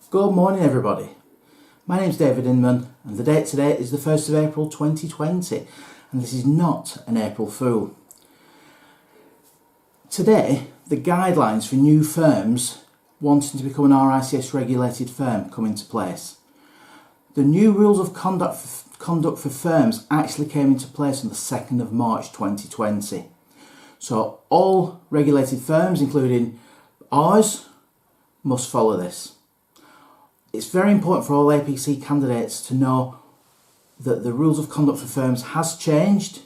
Good morning everybody. My name's David Inman and the date today is the 1st of April 2020 and this is not an April Fool. Today the guidelines for new firms wanting to become an RICS regulated firm come into place. The new rules of conduct for firms actually came into place on the 2nd of March 2020. So all regulated firms, including ours, must follow this. It's very important for all APC candidates to know that the rules of conduct for firms has changed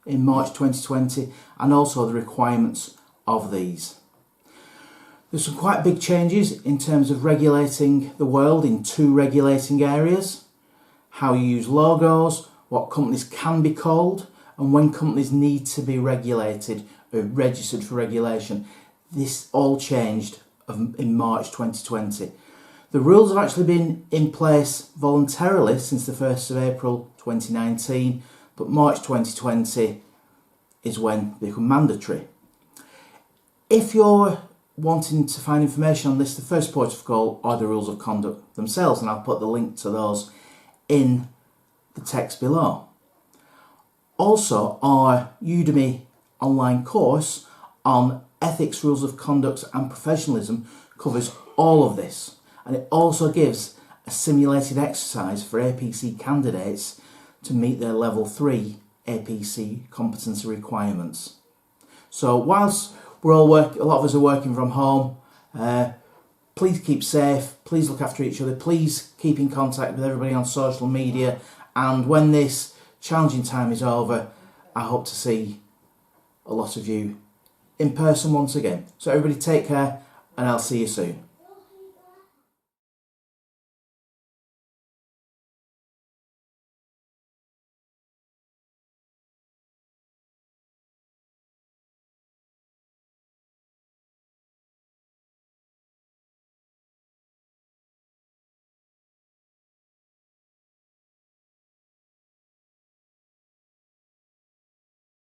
in March 2020 and also the requirements of these. There's some quite big changes in terms of regulating the world in two regulating areas: how you use logos, what companies can be called, and when companies need to be regulated or registered for regulation. This all changed in March 2020. The rules have actually been in place voluntarily since the 1st of April 2019, but March 2020 is when they become mandatory. If you're wanting to find information on this, the first port of call are the rules of conduct themselves, and I'll put the link to those in the text below. Also, our Udemy online course on ethics, rules of conduct and professionalism covers all of this. And it also gives a simulated exercise for APC candidates to meet their level 3 APC competency requirements. So whilst a lot of us are working from home, please keep safe, please look after each other, please keep in contact with everybody on social media, and when this challenging time is over, I hope to see a lot of you in person once again. So everybody take care and I'll see you soon.